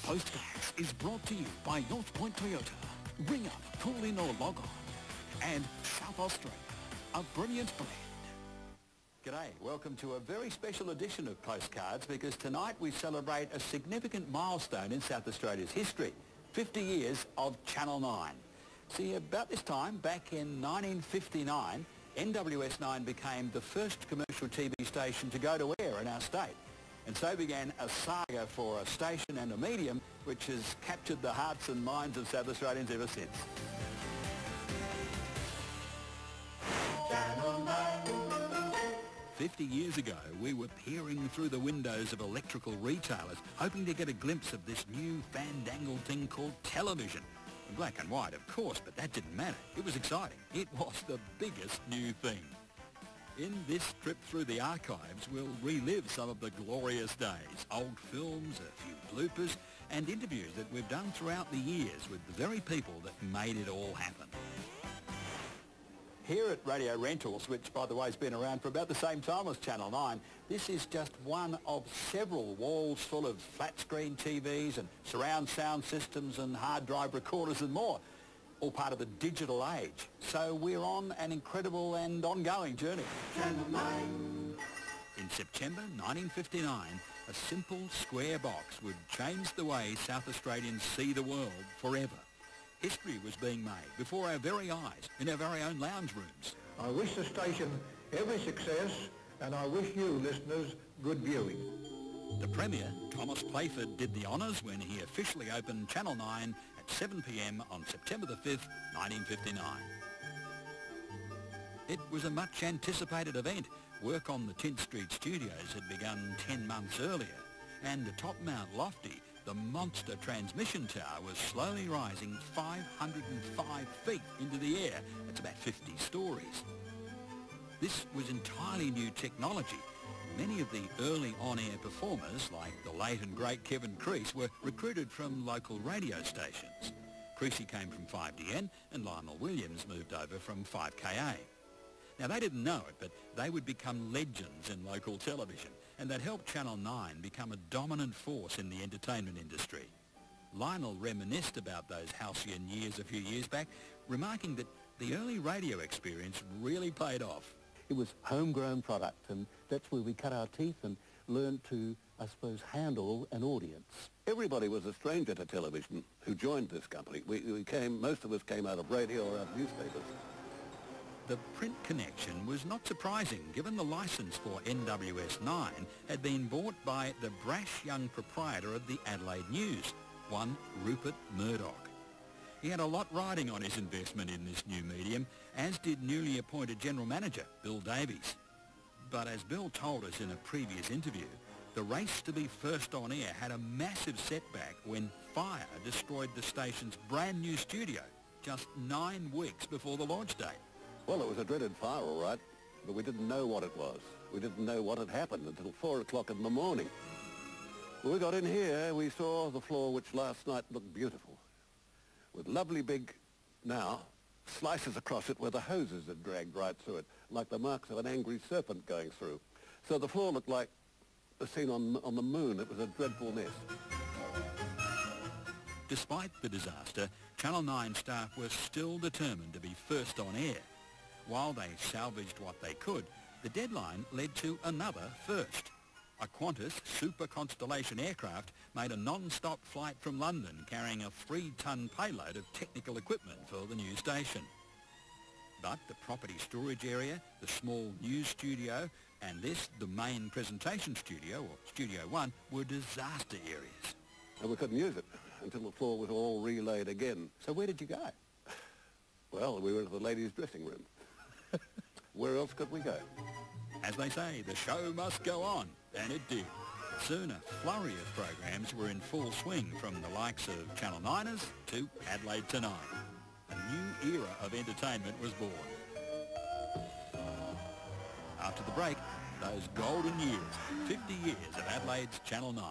Postcards is brought to you by North Point Toyota. Ring up, call in or log on. And South Australia, a brilliant brand. G'day, welcome to a very special edition of Postcards, because tonight we celebrate a significant milestone in South Australia's history, 50 years of Channel 9. See, about this time, back in 1959, NWS 9 became the first commercial TV station to go to air in our state. And so began a saga for a station and a medium which has captured the hearts and minds of South Australians ever since. Channel 9. 50 years ago, we were peering through the windows of electrical retailers, hoping to get a glimpse of this new fandangled thing called television. Black and white, of course, but that didn't matter. It was exciting. It was the biggest new thing. In this trip through the archives, we'll relive some of the glorious days, old films, a few bloopers, and interviews that we've done throughout the years with the very people that made it all happen. Here at Radio Rentals, which by the way has been around for about the same time as Channel 9, this is just one of several walls full of flat-screen TVs and surround sound systems and hard drive recorders and more, all part of the digital age. So we're on an incredible and ongoing journey. Channel 9. In September 1959, a simple square box would change the way South Australians see the world forever. History was being made before our very eyes, in our very own lounge rooms. I wish the station every success, and I wish you, listeners, good viewing. The Premier, Thomas Playford, did the honours when he officially opened Channel 9 at 7 p.m. on September the 5th, 1959. It was a much anticipated event. Work on the Tint Street studios had begun 10 months earlier, and atop Mount Lofty, the monster transmission tower was slowly rising 505 feet into the air. That's about 50 stories. This was entirely new technology. Many of the early on-air performers, like the late and great Kevin Creasy, were recruited from local radio stations. Creasy came from 5DN and Lionel Williams moved over from 5KA. Now, they didn't know it, but they would become legends in local television, and that helped Channel 9 become a dominant force in the entertainment industry. Lionel reminisced about those halcyon years a few years back, remarking that the early radio experience really paid off. It was homegrown product, and that's where we cut our teeth and learned to, I suppose, handle an audience. Everybody was a stranger to television who joined this company. Most of us came out of radio or out of newspapers. The print connection was not surprising, given the licence for NWS 9 had been bought by the brash young proprietor of the Adelaide News, one Rupert Murdoch. He had a lot riding on his investment in this new medium, as did newly appointed General Manager Bill Davies. But as Bill told us in a previous interview, the race to be first on air had a massive setback when fire destroyed the station's brand new studio just 9 weeks before the launch date. Well, it was a dreaded fire, all right, but we didn't know what it was. We didn't know what had happened until 4 o'clock in the morning. When we got in here, we saw the floor, which last night looked beautiful, with lovely big, now, slices across it where the hoses had dragged right through it, like the marks of an angry serpent going through. So the floor looked like a scene on the moon. It was a dreadful mess. Despite the disaster, Channel 9 staff were still determined to be first on air. While they salvaged what they could, the deadline led to another first. A Qantas Super Constellation aircraft made a non-stop flight from London carrying a 3-ton payload of technical equipment for the new station. But the property storage area, the small news studio, and this, the main presentation studio, or Studio 1, were disaster areas. And we couldn't use it until the floor was all relaid again. So where did you go? Well, we went to the ladies' dressing room. Where else could we go? As they say, the show must go on, and it did. Soon a flurry of programs were in full swing, from the likes of Channel 9ers to Adelaide Tonight. A new era of entertainment was born. After the break, those golden years, 50 years of Adelaide's Channel 9.